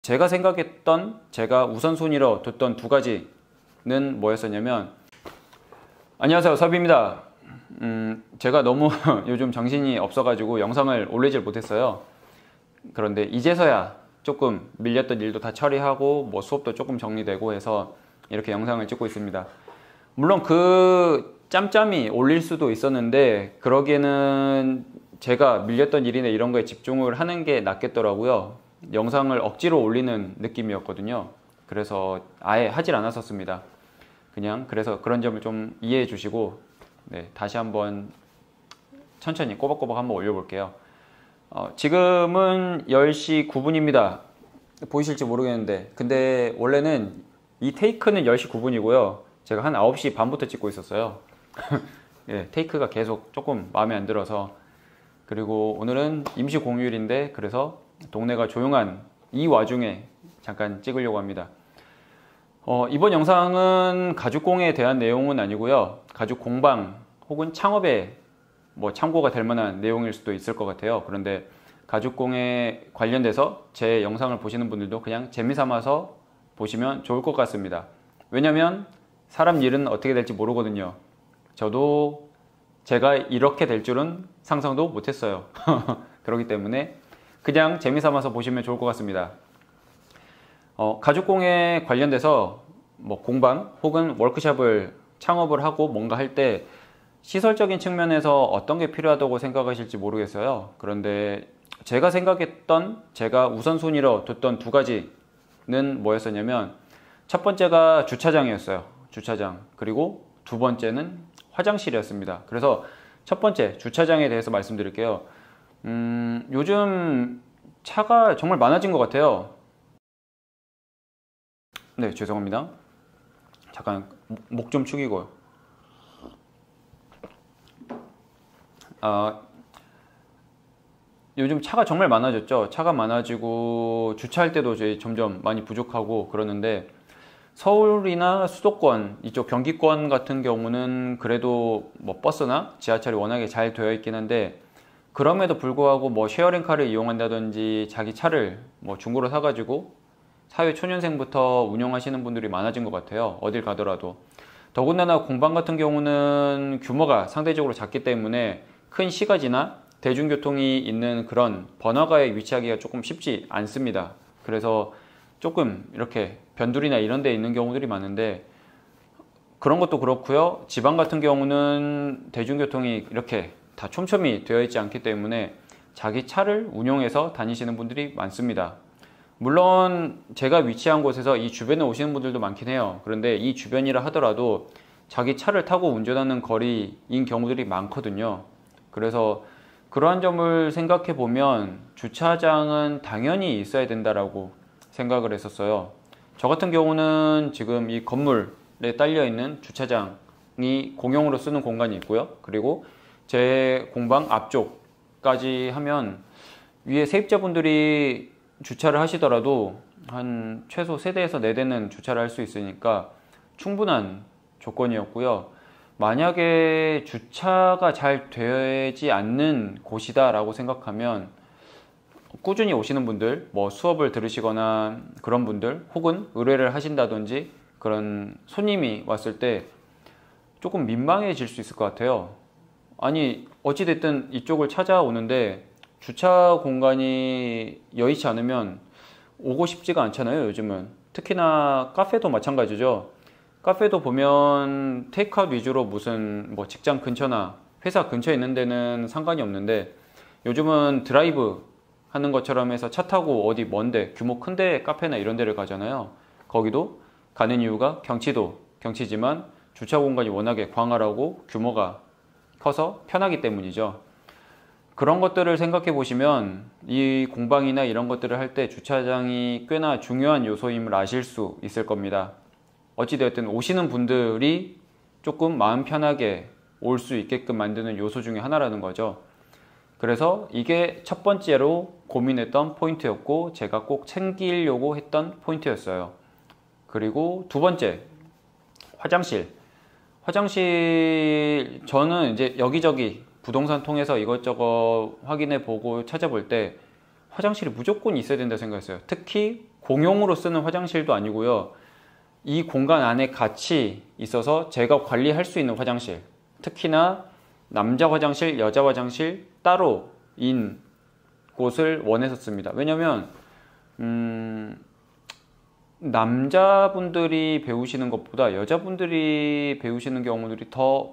제가 생각했던, 제가 우선순위로 뒀던 두 가지는 뭐였었냐면, 안녕하세요, 섭입니다. 제가 너무 요즘 정신이 없어가지고 영상을 올리질 못했어요. 그런데 이제서야 조금 밀렸던 일도 다 처리하고 뭐 수업도 조금 정리되고 해서 이렇게 영상을 찍고 있습니다. 물론 그 짬짬이 올릴 수도 있었는데 그러기에는 제가 밀렸던 일이나 이런 거에 집중을 하는 게 낫겠더라고요. 영상을 억지로 올리는 느낌이었거든요. 그래서 아예 하질 않았었습니다. 그냥 그래서 그런 점을 좀 이해해 주시고, 네, 다시 한번 천천히 꼬박꼬박 한번 올려볼게요. 지금은 10시 9분입니다. 보이실지 모르겠는데, 근데 원래는 이 테이크는 10시 9분이고요. 제가 한 9시 반부터 찍고 있었어요. 예, 테이크가 계속 조금 마음에 안 들어서. 그리고 오늘은 임시 공휴일인데, 그래서 동네가 조용한 이 와중에 잠깐 찍으려고 합니다. 이번 영상은 가죽공예에 대한 내용은 아니고요. 가죽 공방 혹은 창업에 뭐 참고가 될 만한 내용일 수도 있을 것 같아요. 그런데 가죽공예 관련돼서 제 영상을 보시는 분들도 그냥 재미삼아서 보시면 좋을 것 같습니다. 왜냐면 사람 일은 어떻게 될지 모르거든요. 저도 제가 이렇게 될 줄은 상상도 못했어요. 그렇기 때문에 그냥 재미삼아서 보시면 좋을 것 같습니다. 가죽공예 관련돼서 뭐 공방 혹은 워크숍을 창업을 하고 뭔가 할 때 시설적인 측면에서 어떤 게 필요하다고 생각하실지 모르겠어요. 그런데 제가 생각했던, 제가 우선순위로 뒀던 두 가지는 뭐였었냐면, 첫 번째가 주차장이었어요. 주차장. 그리고 두 번째는 화장실이었습니다. 그래서 첫 번째 주차장에 대해서 말씀드릴게요. 요즘 차가 정말 많아진 것 같아요. 네, 죄송합니다. 잠깐 목 좀 축이고요. 요즘 차가 정말 많아졌죠. 차가 많아지고 주차할 때도 저희 점점 많이 부족하고 그러는데, 서울이나 수도권, 이쪽 경기권 같은 경우는 그래도 뭐 버스나 지하철이 워낙에 잘 되어 있긴 한데, 그럼에도 불구하고 뭐 쉐어링카를 이용한다든지 자기 차를 뭐 중고로 사가지고 사회 초년생부터 운영하시는 분들이 많아진 것 같아요. 어딜 가더라도. 더군다나 공방 같은 경우는 규모가 상대적으로 작기 때문에 큰 시가지나 대중교통이 있는 그런 번화가에 위치하기가 조금 쉽지 않습니다. 그래서 조금 이렇게 변두리나 이런 데 있는 경우들이 많은데, 그런 것도 그렇고요. 지방 같은 경우는 대중교통이 이렇게 다 촘촘히 되어 있지 않기 때문에 자기 차를 운용해서 다니시는 분들이 많습니다. 물론 제가 위치한 곳에서 이 주변에 오시는 분들도 많긴 해요. 그런데 이 주변이라 하더라도 자기 차를 타고 운전하는 거리인 경우들이 많거든요. 그래서 그러한 점을 생각해 보면 주차장은 당연히 있어야 된다라고 생각을 했었어요. 저 같은 경우는 지금 이 건물에 딸려 있는 주차장이 공용으로 쓰는 공간이 있고요. 그리고 제 공방 앞쪽까지 하면 위에 세입자분들이 주차를 하시더라도 한 최소 3대에서 4대는 주차를 할 수 있으니까 충분한 조건이었고요. 만약에 주차가 잘 되지 않는 곳이다 라고 생각하면 꾸준히 오시는 분들, 뭐 수업을 들으시거나 그런 분들, 혹은 의뢰를 하신다든지 그런 손님이 왔을 때 조금 민망해질 수 있을 것 같아요. 아니, 어찌됐든 이쪽을 찾아오는데 주차 공간이 여의치 않으면 오고 싶지가 않잖아요, 요즘은. 특히나 카페도 마찬가지죠. 카페도 보면 테이크아웃 위주로 무슨 뭐 직장 근처나 회사 근처에 있는 데는 상관이 없는데, 요즘은 드라이브 하는 것처럼 해서 차 타고 어디 먼데 규모 큰데 카페나 이런 데를 가잖아요. 거기도 가는 이유가 경치지만 주차 공간이 워낙에 광활하고 규모가 커서 편하기 때문이죠. 그런 것들을 생각해 보시면 이 공방이나 이런 것들을 할 때 주차장이 꽤나 중요한 요소임을 아실 수 있을 겁니다. 어찌되었든 오시는 분들이 조금 마음 편하게 올 수 있게끔 만드는 요소 중에 하나라는 거죠. 그래서 이게 첫 번째로 고민했던 포인트였고, 제가 꼭 챙기려고 했던 포인트였어요. 그리고 두 번째, 화장실. 저는 이제 여기저기 부동산 통해서 이것저것 확인해 보고 찾아볼 때 화장실이 무조건 있어야 된다 생각했어요. 특히 공용으로 쓰는 화장실도 아니고요. 이 공간 안에 같이 있어서 제가 관리할 수 있는 화장실, 특히나 남자 화장실, 여자 화장실 따로인 곳을 원했었습니다. 왜냐면 남자분들이 배우시는 것보다 여자분들이 배우시는 경우들이 더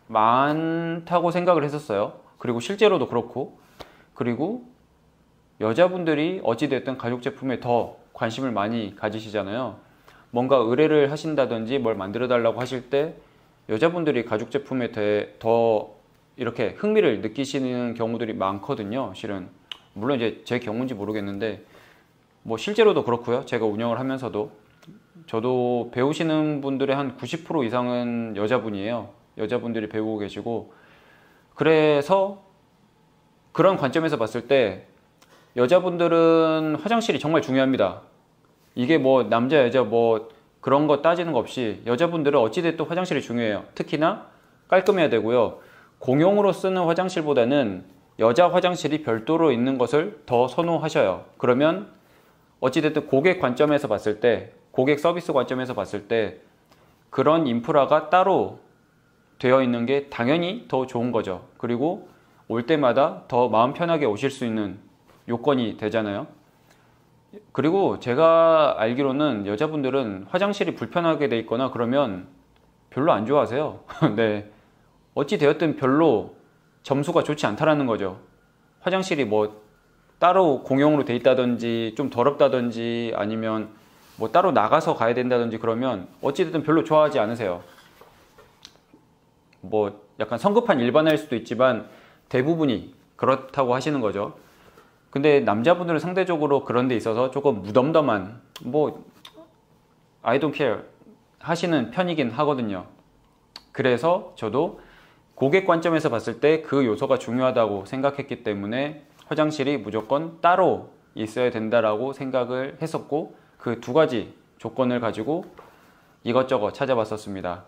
많다고 생각을 했었어요. 그리고 실제로도 그렇고, 그리고 여자분들이 어찌됐든 가죽 제품에 더 관심을 많이 가지시잖아요. 뭔가 의뢰를 하신다든지 뭘 만들어 달라고 하실 때 여자분들이 가죽 제품에 대해 더 이렇게 흥미를 느끼시는 경우들이 많거든요. 실은 물론 이제 제 경우인지 모르겠는데 뭐 실제로도 그렇고요. 제가 운영을 하면서도 저도 배우시는 분들의 한 90% 이상은 여자분이에요. 여자분들이 배우고 계시고, 그래서 그런 관점에서 봤을 때 여자분들은 화장실이 정말 중요합니다. 이게 뭐 남자 여자 뭐 그런 거 따지는 거 없이 여자분들은 어찌됐든 화장실이 중요해요. 특히나 깔끔해야 되고요. 공용으로 쓰는 화장실보다는 여자 화장실이 별도로 있는 것을 더 선호하셔요. 그러면 어찌됐든 고객 관점에서 봤을 때, 고객 서비스 관점에서 봤을 때 그런 인프라가 따로 되어 있는 게 당연히 더 좋은 거죠. 그리고 올 때마다 더 마음 편하게 오실 수 있는 요건이 되잖아요. 그리고 제가 알기로는 여자분들은 화장실이 불편하게 돼 있거나 그러면 별로 안 좋아하세요. 네. 어찌 되었든 별로 점수가 좋지 않다라는 거죠. 화장실이 뭐 따로 공용으로 돼 있다든지 좀 더럽다든지 아니면 뭐 따로 나가서 가야 된다든지 그러면 어찌됐든 별로 좋아하지 않으세요. 뭐 약간 성급한 일반화일 수도 있지만 대부분이 그렇다고 하시는 거죠. 근데 남자분들은 상대적으로 그런 데 있어서 조금 무덤덤한, 뭐 I don't care 하시는 편이긴 하거든요. 그래서 저도 고객 관점에서 봤을 때 그 요소가 중요하다고 생각했기 때문에 화장실이 무조건 따로 있어야 된다라고 생각을 했었고, 그 두 가지 조건을 가지고 이것저것 찾아봤었습니다.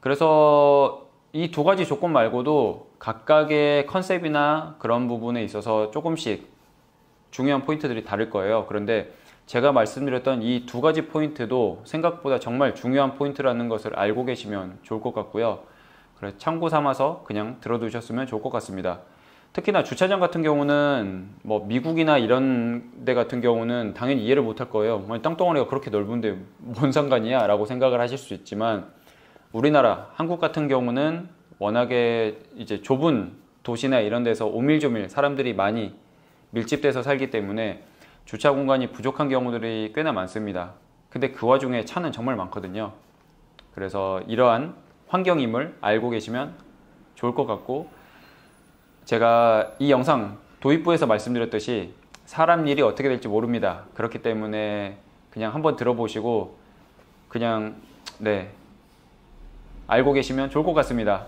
그래서 이 두 가지 조건 말고도 각각의 컨셉이나 그런 부분에 있어서 조금씩 중요한 포인트들이 다를 거예요. 그런데 제가 말씀드렸던 이 두 가지 포인트도 생각보다 정말 중요한 포인트라는 것을 알고 계시면 좋을 것 같고요. 그래서 참고 삼아서 그냥 들어두셨으면 좋을 것 같습니다. 특히나 주차장 같은 경우는 뭐 미국이나 이런 데 같은 경우는 당연히 이해를 못할 거예요. 땅덩어리가 그렇게 넓은데 뭔 상관이야? 라고 생각을 하실 수 있지만, 우리나라, 한국 같은 경우는 워낙에 이제 좁은 도시나 이런 데서 오밀조밀 사람들이 많이 밀집돼서 살기 때문에 주차 공간이 부족한 경우들이 꽤나 많습니다. 근데 그 와중에 차는 정말 많거든요. 그래서 이러한 환경임을 알고 계시면 좋을 것 같고, 제가 이 영상 도입부에서 말씀드렸듯이 사람 일이 어떻게 될지 모릅니다. 그렇기 때문에 그냥 한번 들어보시고 그냥 알고 계시면 좋을 것 같습니다.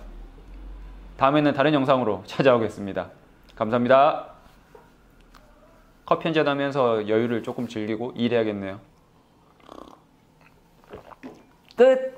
다음에는 다른 영상으로 찾아오겠습니다. 감사합니다. 커피 한잔 하면서 여유를 조금 즐기고 일해야겠네요. 끝!